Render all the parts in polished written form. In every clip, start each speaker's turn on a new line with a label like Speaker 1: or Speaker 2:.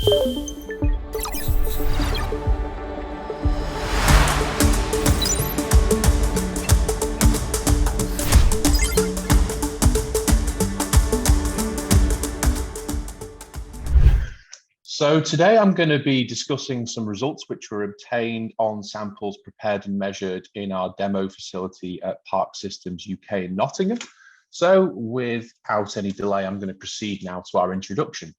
Speaker 1: So today I'm going to be discussing some results which were obtained on samples prepared and measured in our demo facility at Park Systems UK in Nottingham. So without any delay, I'm going to proceed now to our introduction.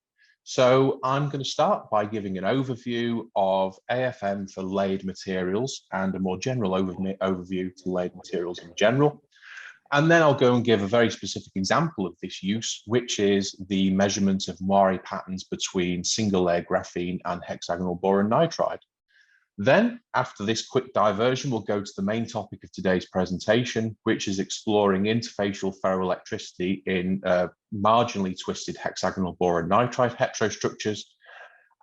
Speaker 1: So I'm going to start by giving an overview of AFM for layered materials and a more general overview to layered materials in general. And then I'll go and give a very specific example of this use, which is the measurement of moire patterns between single layer graphene and hexagonal boron nitride. Then, after this quick diversion, we'll go to the main topic of today's presentation, which is exploring interfacial ferroelectricity in marginally twisted hexagonal boron nitride heterostructures.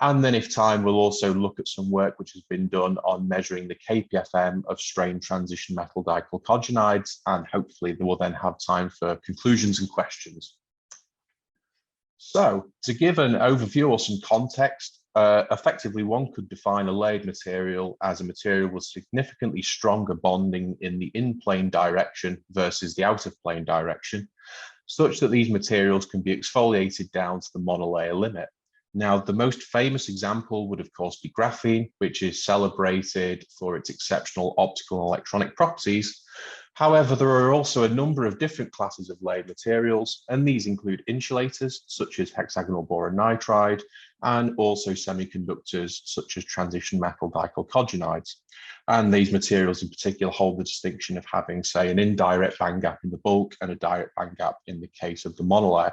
Speaker 1: And then if time, we'll also look at some work which has been done on measuring the KPFM of strained transition metal dichalcogenides, and hopefully we'll then have time for conclusions and questions. So to give an overview or some context, effectively one could define a layered material as a material with significantly stronger bonding in the in-plane direction versus the out-of-plane direction, such that these materials can be exfoliated down to the monolayer limit. Now, the most famous example would, of course, be graphene, which is celebrated for its exceptional optical and electronic properties. However, there are also a number of different classes of layered materials, and these include insulators, such as hexagonal boron nitride, and also semiconductors, such as transition metal dichalcogenides. And these materials in particular hold the distinction of having, say, an indirect band gap in the bulk and a direct band gap in the case of the monolayer.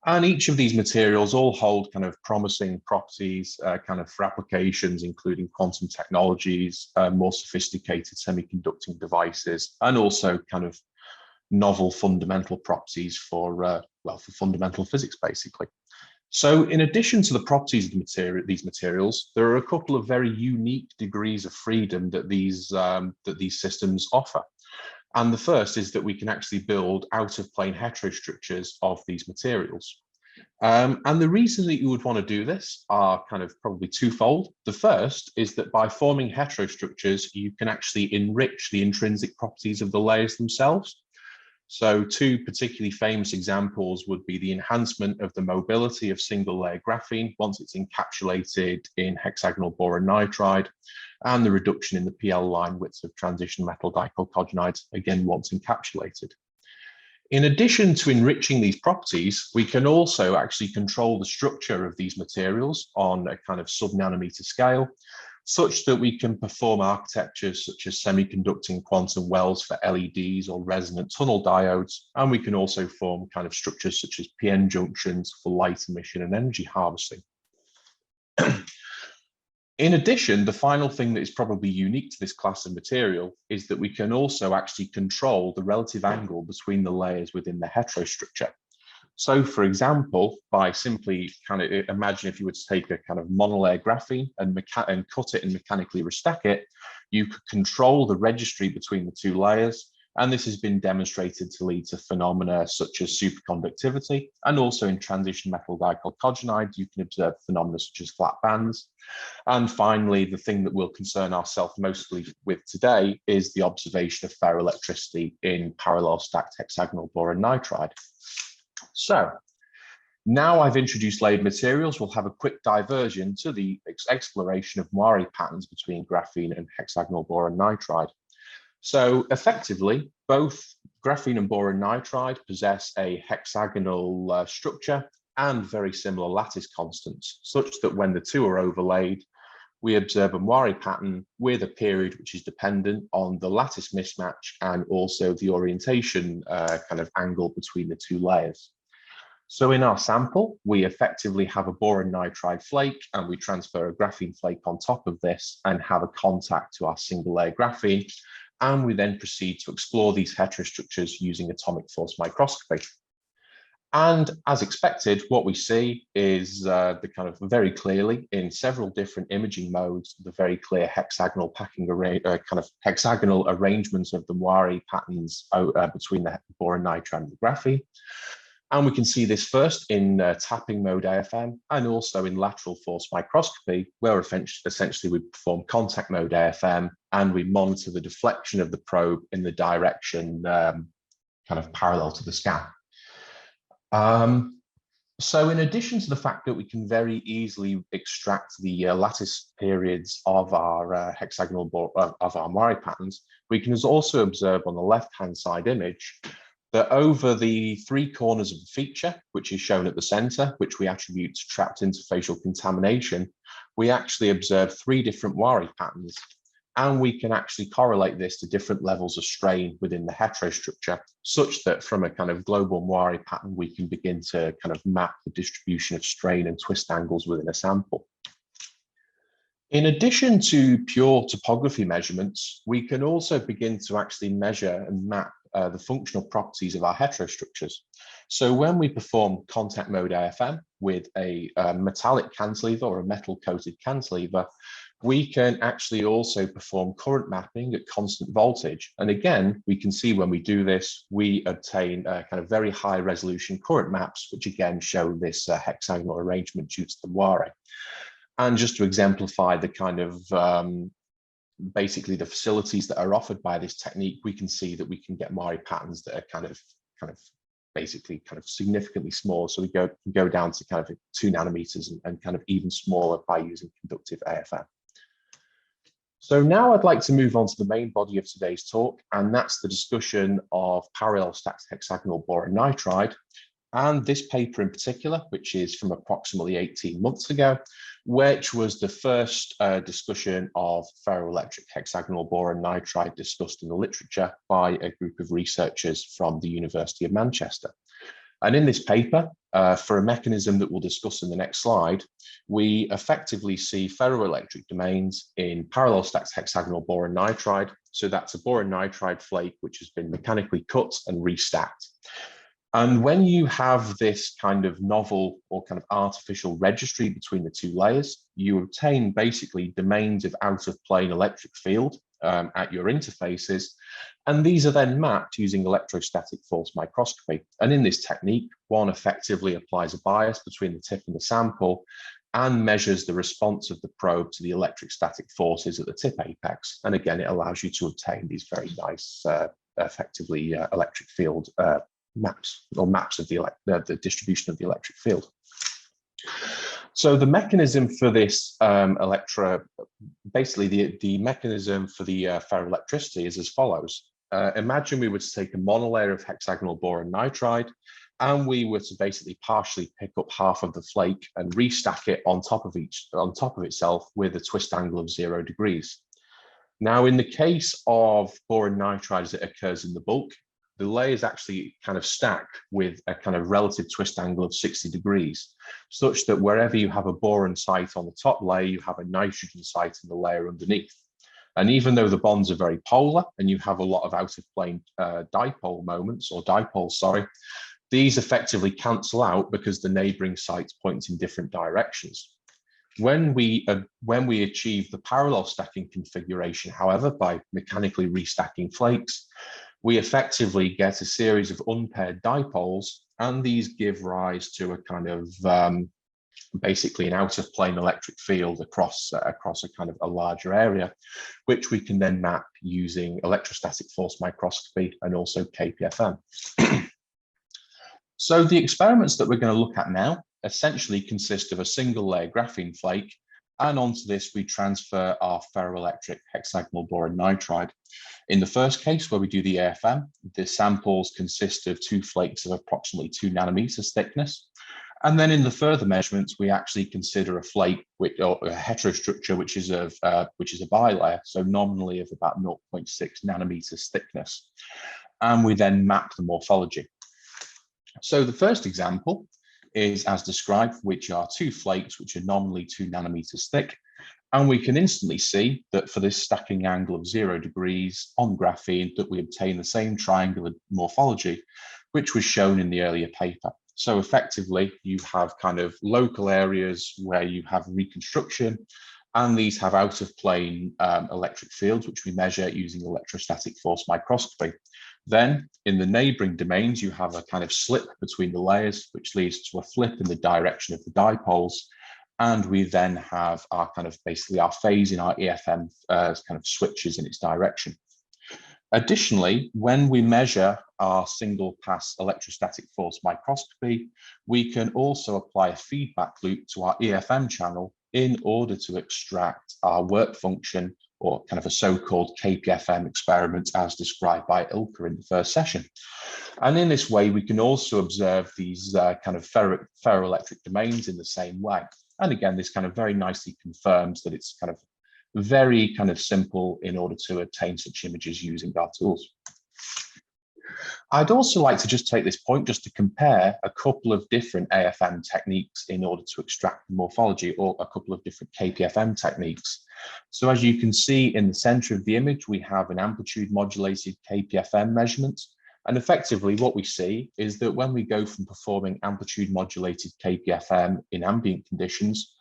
Speaker 1: And each of these materials all hold kind of promising properties for applications, including quantum technologies, more sophisticated semiconducting devices, and also kind of novel fundamental properties for fundamental physics, basically. So in addition to the properties of these materials, there are a couple of very unique degrees of freedom that these systems offer. And the first is that we can actually build out-of-plane heterostructures of these materials. And the reason that you would want to do this are kind of probably twofold. The first is that by forming heterostructures, you can actually enrich the intrinsic properties of the layers themselves. So two particularly famous examples would be the enhancement of the mobility of single layer graphene once it's encapsulated in hexagonal boron nitride, and the reduction in the PL line widths of transition metal dichalcogenides, again, once encapsulated. In addition to enriching these properties, we can also actually control the structure of these materials on a kind of sub-nanometer scale, such that we can perform architectures such as semiconducting quantum wells for LEDs or resonant tunnel diodes. And we can also form kind of structures such as PN junctions for light emission and energy harvesting. In addition, the final thing that is probably unique to this class of material is that we can also actually control the relative angle between the layers within the heterostructure. So, for example, by simply kind of imagine if you were to take a kind of monolayer graphene and cut it and mechanically restack it, you could control the registry between the two layers. And this has been demonstrated to lead to phenomena such as superconductivity. And also in transition metal dichalcogenides, you can observe phenomena such as flat bands. And finally, the thing that we'll concern ourselves mostly with today is the observation of ferroelectricity in parallel stacked hexagonal boron nitride. So now I've introduced layered materials, we'll have a quick diversion to the exploration of moire patterns between graphene and hexagonal boron nitride. So effectively, both graphene and boron nitride possess a hexagonal structure and very similar lattice constants, such that when the two are overlaid, we observe a moire pattern with a period which is dependent on the lattice mismatch and also the orientation kind of angle between the two layers. So in our sample, we effectively have a boron nitride flake and we transfer a graphene flake on top of this and have a contact to our single layer graphene. And we then proceed to explore these heterostructures using atomic force microscopy. And as expected, what we see is the kind of very clearly in several different imaging modes, the very clear hexagonal packing array, kind of hexagonal arrangements of the moire patterns between the boron nitride and the graphene. And we can see this first in tapping mode AFM and also in lateral force microscopy, where essentially we perform contact mode AFM and we monitor the deflection of the probe in the direction kind of parallel to the scan. So in addition to the fact that we can very easily extract the lattice periods of our hexagonal of our Mori patterns, we can also observe on the left-hand side image that over the three corners of the feature, which is shown at the center, which we attribute to trapped interfacial contamination, we actually observe three different Wari patterns. And we can actually correlate this to different levels of strain within the heterostructure, such that from a kind of global Wari pattern, we can begin to kind of map the distribution of strain and twist angles within a sample. In addition to pure topography measurements, we can also begin to actually measure and map the functional properties of our heterostructures. So when we perform contact mode AFM with a metallic cantilever or a metal coated cantilever, we can actually also perform current mapping at constant voltage. And again, we can see when we do this, we obtain kind of very high resolution current maps, which again show this hexagonal arrangement due to the Wari. And just to exemplify the kind of basically the facilities that are offered by this technique, we can see that we can get Mori patterns that are kind of basically significantly small. So we can go down to kind of 2 nanometers and kind of even smaller by using conductive AFM. So now I'd like to move on to the main body of today's talk, and that's the discussion of parallel stacked hexagonal boron nitride. And this paper in particular, which is from approximately 18 months ago, which was the first discussion of ferroelectric hexagonal boron nitride discussed in the literature by a group of researchers from the University of Manchester. And in this paper, for a mechanism that we'll discuss in the next slide, we effectively see ferroelectric domains in parallel stacked hexagonal boron nitride. So that's a boron nitride flake which has been mechanically cut and restacked. And when you have this kind of novel or kind of artificial registry between the two layers, you obtain basically domains of out-of-plane electric field at your interfaces. And these are then mapped using electrostatic force microscopy. And in this technique, one effectively applies a bias between the tip and the sample and measures the response of the probe to the electrostatic forces at the tip apex. And again, it allows you to obtain these very nice, effectively electric field maps of the distribution of the electric field. So the mechanism for this basically the mechanism for the ferroelectricity is as follows. Imagine we were to take a monolayer of hexagonal boron nitride, and we were to basically partially pick up half of the flake and restack it on top of itself with a twist angle of 0 degrees. Now, in the case of boron nitride as it occurs in the bulk, the layers actually kind of stack with a kind of relative twist angle of 60 degrees, such that wherever you have a boron site on the top layer, you have a nitrogen site in the layer underneath. And even though the bonds are very polar and you have a lot of out-of-plane dipole moments, or dipoles, sorry, these effectively cancel out because the neighboring sites point in different directions. When we achieve the parallel stacking configuration, however, by mechanically restacking flakes, we effectively get a series of unpaired dipoles, and these give rise to a kind of basically an out-of-plane electric field across a kind of a larger area, which we can then map using electrostatic force microscopy and also KPFM. So the experiments that we're going to look at now essentially consist of a single layer graphene flake, and onto this we transfer our ferroelectric hexagonal boron nitride. In the first case, where we do the AFM, the samples consist of 2 flakes of approximately 2 nanometers thickness. And then in the further measurements, we actually consider a flake or a heterostructure, which is a bilayer, so nominally of about 0.6 nanometers thickness. And we then map the morphology. So the first example is as described, which are 2 flakes, which are nominally 2 nanometers thick. And we can instantly see that for this stacking angle of 0 degrees on graphene, that we obtain the same triangular morphology, which was shown in the earlier paper. So effectively, you have kind of local areas where you have reconstruction, and these have out of plane electric fields, which we measure using electrostatic force microscopy. Then in the neighboring domains, you have a kind of slip between the layers, which leads to a flip in the direction of the dipoles. And we then have our kind of basically our phase in our AFM kind of switches in its direction. Additionally, when we measure our single pass electrostatic force microscopy, we can also apply a feedback loop to our EFM channel in order to extract our work function, or kind of a so-called KPFM experiment as described by Ilka in the first session. And in this way, we can also observe these kind of ferroelectric domains in the same way. And again, this kind of very nicely confirms that it's kind of very kind of simple in order to obtain such images using our tools. I'd also like to just take this point just to compare a couple of different AFM techniques in order to extract the morphology, or a couple of different KPFM techniques. So as you can see in the center of the image, we have an amplitude modulated KPFM measurement. And effectively what we see is that when we go from performing amplitude modulated KPFM in ambient conditions,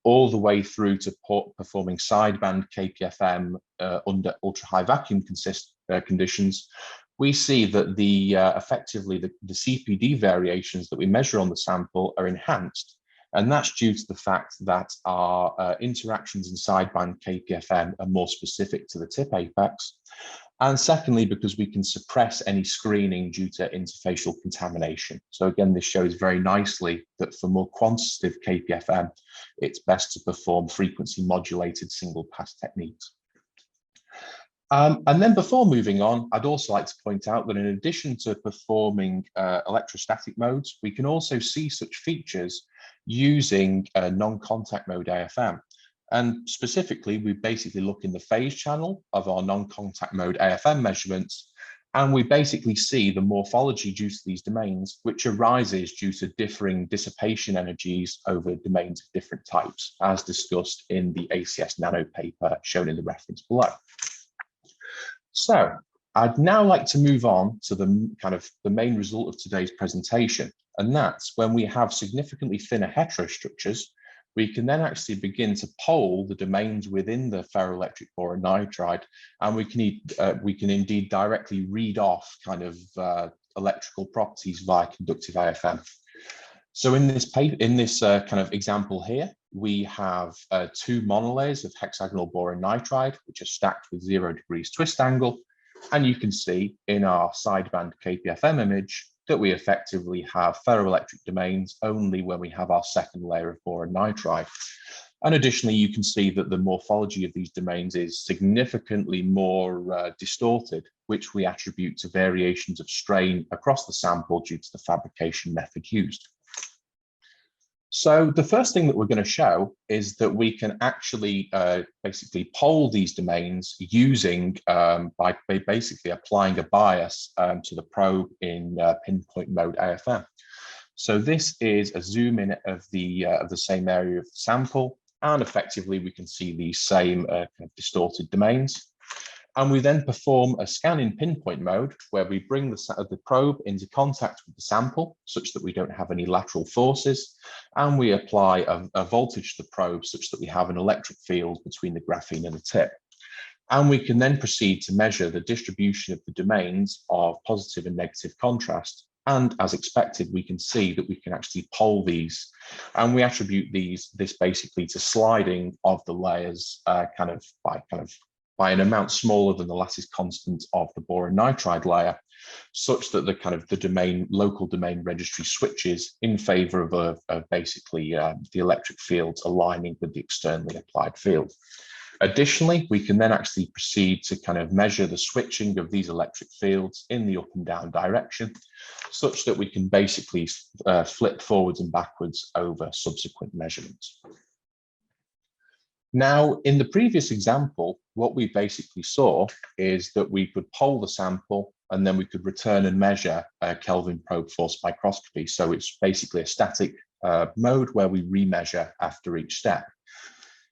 Speaker 1: all the way through to performing sideband KPFM under ultra-high vacuum conditions, we see that effectively the CPD variations that we measure on the sample are enhanced. And that's due to the fact that our interactions in sideband KPFM are more specific to the tip apex. And secondly, because we can suppress any screening due to interfacial contamination. So again, this shows very nicely that for more quantitative KPFM, it's best to perform frequency modulated single pass techniques. And then before moving on, I'd also like to point out that in addition to performing electrostatic modes, we can also see such features using non-contact mode AFM. And specifically, we basically look in the phase channel of our non-contact mode AFM measurements, and we basically see the morphology due to these domains, which arises due to differing dissipation energies over domains of different types, as discussed in the ACS Nano paper shown in the reference below. So I'd now like to move on to the kind of the main result of today's presentation, and that's when we have significantly thinner heterostructures, we can then actually begin to poll the domains within the ferroelectric boron nitride, and we can indeed directly read off kind of electrical properties via conductive AFM. So in this kind of example here, we have two monolayers of hexagonal boron nitride, which are stacked with 0 degrees twist angle. And you can see in our sideband KPFM image that we effectively have ferroelectric domains only when we have our second layer of boron nitride. And additionally, you can see that the morphology of these domains is significantly more distorted, which we attribute to variations of strain across the sample due to the fabrication method used. So the first thing that we're going to show is that we can actually basically poll these domains using by basically applying a bias to the probe in pinpoint mode AFM. So this is a zoom in of the same area of the sample, and effectively we can see these same kind of distorted domains. And we then perform a scan in pinpoint mode where we bring the probe into contact with the sample such that we don't have any lateral forces. And we apply a voltage to the probe such that we have an electric field between the graphene and the tip. And we can then proceed to measure the distribution of the domains of positive and negative contrast. And as expected, we can see that we can actually poll these. And we attribute this basically to sliding of the layers by an amount smaller than the lattice constant of the boron nitride layer, such that the local domain registry switches in favor of basically the electric fields aligning with the externally applied field. Additionally, we can then actually proceed to kind of measure the switching of these electric fields in the up and down direction, such that we can basically flip forwards and backwards over subsequent measurements. Now, in the previous example, what we basically saw is that we could poll the sample and then we could return and measure Kelvin probe force microscopy. So it's basically a static mode where we remeasure after each step.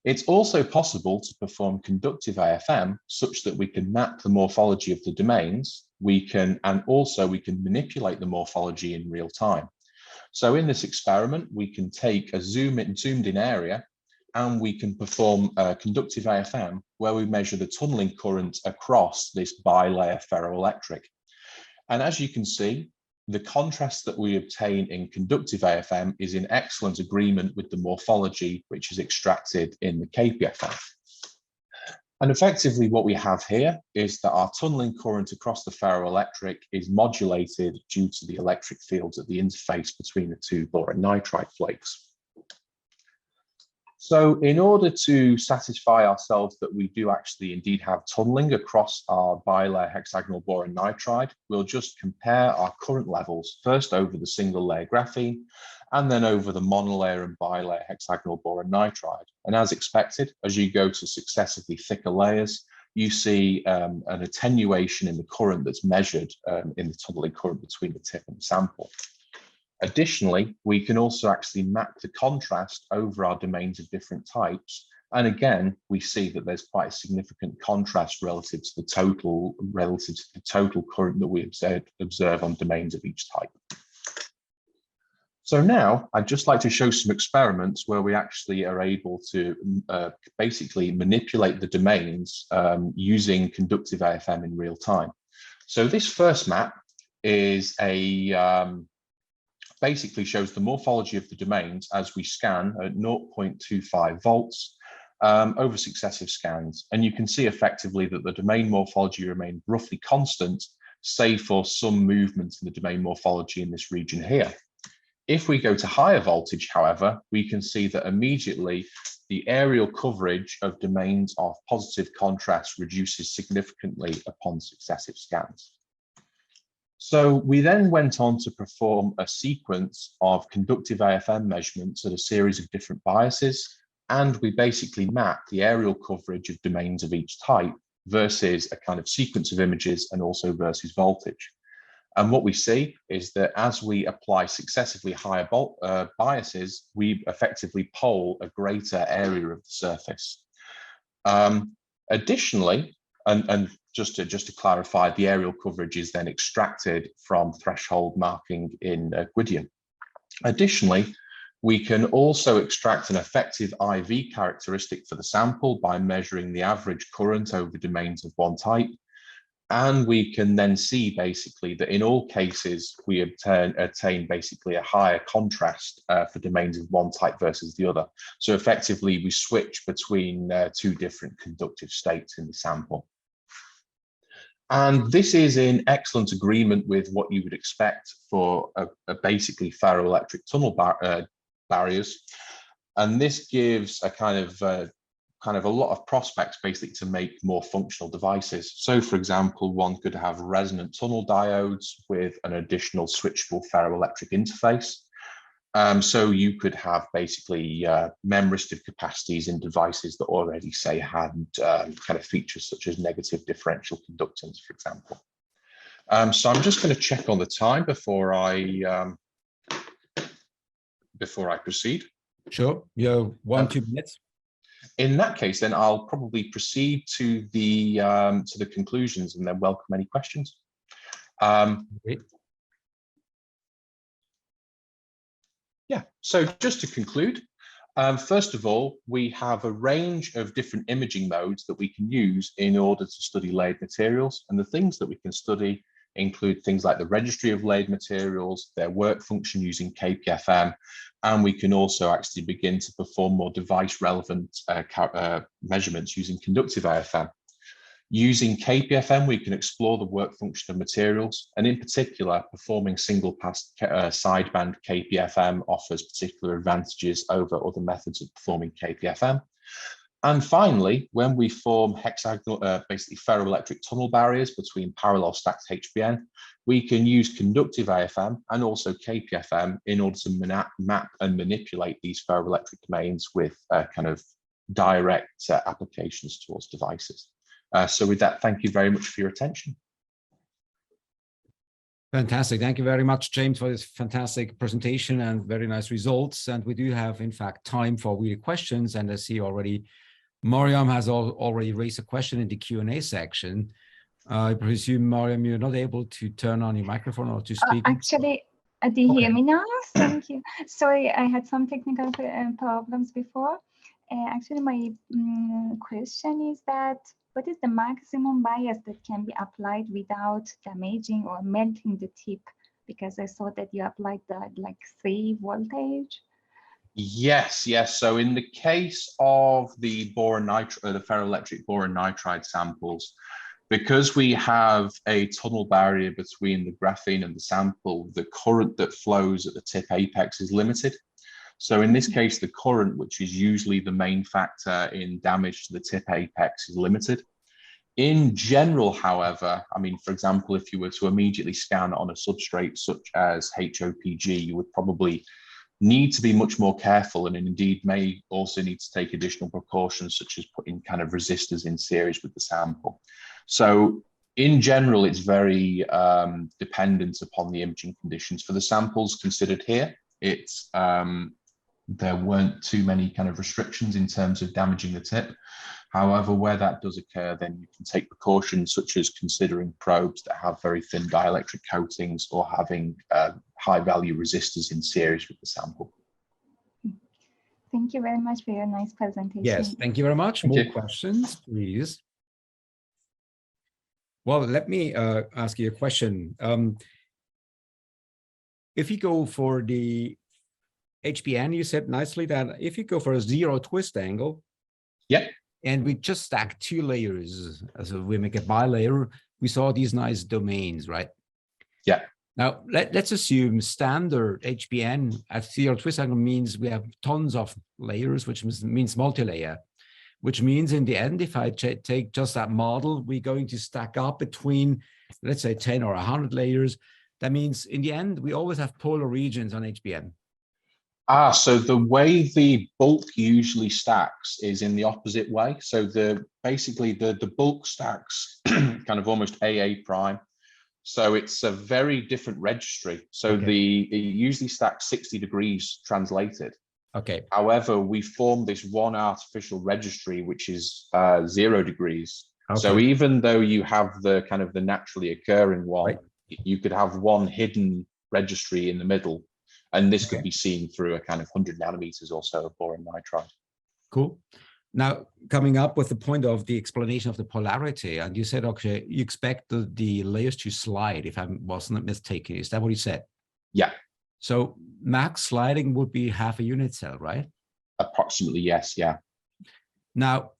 Speaker 1: It's also possible to perform conductive AFM such that we can map the morphology of the domains. And also we can manipulate the morphology in real time. So in this experiment, we can take a zoomed in area, and we can perform conductive AFM where we measure the tunneling current across this bilayer ferroelectric. And as you can see, the contrast that we obtain in conductive AFM is in excellent agreement with the morphology which is extracted in the KPFM. And effectively what we have here is that our tunneling current across the ferroelectric is modulated due to the electric fields at the interface between the two boron nitride flakes. So in order to satisfy ourselves that we do actually indeed have tunneling across our bilayer hexagonal boron nitride, we'll just compare our current levels first over the single layer graphene and then over the monolayer and bilayer hexagonal boron nitride. And as expected, as you go to successively thicker layers, you see an attenuation in the current that's measured in the tunneling current between the tip and the sample. Additionally, we can also actually map the contrast over our domains of different types. And again, we see that there's quite a significant contrast relative to the total current that we observe on domains of each type. So now I'd just like to show some experiments where we actually are able to basically manipulate the domains using conductive AFM in real time. So this first map is basically shows the morphology of the domains as we scan at 0.25 volts over successive scans. And you can see effectively that the domain morphology remained roughly constant, save for some movement in the domain morphology in this region here. If we go to higher voltage, however, we can see that immediately the areal coverage of domains of positive contrast reduces significantly upon successive scans. So we then went on to perform a sequence of conductive AFM measurements at a series of different biases, and we basically mapped the areal coverage of domains of each type versus a kind of sequence of images and also versus voltage. And what we see is that as we apply successively higher biases, we effectively pole a greater area of the surface. Additionally, and just to clarify, the areal coverage is then extracted from threshold marking in Gwydion. Additionally, we can also extract an effective IV characteristic for the sample by measuring the average current over domains of one type. And we can then see basically that in all cases, we attain basically a higher contrast for domains of one type versus the other. So effectively, we switch between two different conductive states in the sample. And this is in excellent agreement with what you would expect for a basically ferroelectric tunnel barriers. And this gives a kind of a lot of prospects basically to make more functional devices. So for example, one could have resonant tunnel diodes with an additional switchable ferroelectric interface. So you could have basically memoristive capacities in devices that already say had kind of features such as negative differential conductance, for example. So I'm just going to check on the time before I proceed.
Speaker 2: Sure, you have 1-2 minutes.
Speaker 1: In that case, then I'll probably proceed to the conclusions and then welcome any questions.
Speaker 2: Great.
Speaker 1: Yeah, so just to conclude, first of all, we have a range of different imaging modes that we can use in order to study layered materials. And the things that we can study include things like the registry of layered materials, their work function using KPFM, and we can also actually begin to perform more device-relevant measurements using conductive AFM. Using KPFM, we can explore the work function of materials, and in particular, performing single-pass sideband KPFM offers particular advantages over other methods of performing KPFM. And finally, when we form hexagonal, basically ferroelectric tunnel barriers between parallel stacked HBN, we can use conductive AFM and also KPFM in order to map and manipulate these ferroelectric domains with kind of direct applications towards devices. So with that, thank you very much for your attention.
Speaker 2: Fantastic. Thank you very much, James, for this fantastic presentation and very nice results. And we do have, in fact, time for real questions. And I see already Mariam has already raised a question in the Q&A section. I presume, Mariam, you're not able to turn on your microphone or to speak.
Speaker 3: Actually, do you hear me now? Thank you. Sorry, I had some technical problems before. Actually, my question is that what is the maximum bias that can be applied without damaging or melting the tip? Because I saw that you applied the like 3 voltage.
Speaker 1: Yes, yes. So in the case of the the ferroelectric boron nitride samples, because we have a tunnel barrier between the graphene and the sample, the current that flows at the tip apex is limited. So in this case, the current, which is usually the main factor in damage to the tip apex, is limited. In general, however, I mean, for example, if you were to immediately scan on a substrate such as HOPG, you would probably need to be much more careful, and indeed may also need to take additional precautions such as putting kind of resistors in series with the sample. So in general, it's very dependent upon the imaging conditions. For the samples considered here, it's there weren't too many kind of restrictions in terms of damaging the tip. However, where that does occur, then you can take precautions such as considering probes that have very thin dielectric coatings or having high value resistors in series with the sample.
Speaker 3: Thank you very much for your nice presentation.
Speaker 2: Yes, thank you very much. More questions, please. Well, let me ask you a question. If you go for the HBN, you said nicely that if you go for a 0 twist angle,
Speaker 1: yeah,
Speaker 2: and we just stack 2 layers, so we make a bilayer, we saw these nice domains, right?
Speaker 1: Yeah.
Speaker 2: Now, let's assume standard HBN at 0 twist angle means we have tons of layers, which means multi-layer, which means in the end, if I take just that model, we're going to stack up between, let's say, 10 or 100 layers. That means in the end, we always have polar regions on HBN.
Speaker 1: So the way the bulk usually stacks is in the opposite way. So basically the bulk stacks kind of almost AA prime. So it's a very different registry. So it usually stacks 60 degrees translated.
Speaker 2: Okay.
Speaker 1: However, we form this one artificial registry, which is 0 degrees.
Speaker 2: Okay.
Speaker 1: So even though you have the kind of the naturally occurring one, right, you could have one hidden registry in the middle. And this could be seen through a kind of 100 nanometers or so of boron nitride.
Speaker 2: Cool. Now, coming up with the point of the explanation of the polarity, and you said, okay, you expect the layers to slide, if I wasn't mistaken. Is that what you said?
Speaker 1: Yeah.
Speaker 2: So max sliding would be half a unit cell, right?
Speaker 1: Approximately, yes, yeah.
Speaker 2: Now,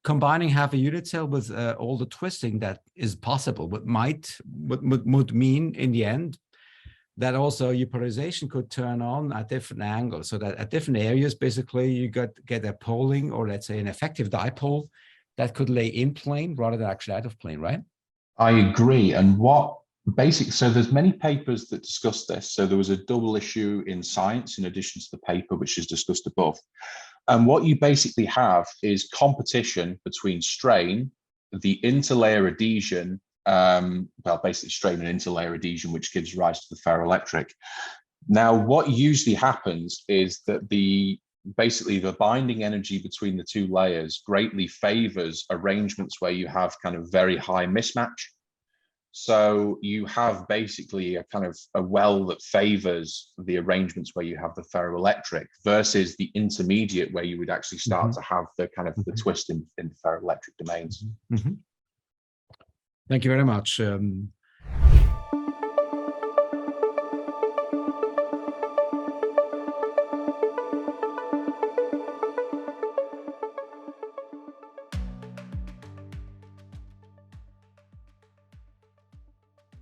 Speaker 2: combining half a unit cell with all the twisting that is possible, would mean in the end that also your polarization could turn on at different angles, so that at different areas, basically you get a poling, or let's say an effective dipole that could lay in plane rather than actually out of plane, right? I
Speaker 1: agree. And so there's many papers that discuss this. So there was a double issue in Science in addition to the paper which is discussed above. And what you basically have is competition between strain, the interlayer adhesion, basically strain and interlayer adhesion, which gives rise to the ferroelectric. Now, what usually happens is that basically the binding energy between the 2 layers greatly favors arrangements where you have kind of very high mismatch. So you have basically a kind of a well that favors the arrangements where you have the ferroelectric versus the intermediate where you would actually start to have the kind of the twist in the ferroelectric domains.
Speaker 2: Thank you very much.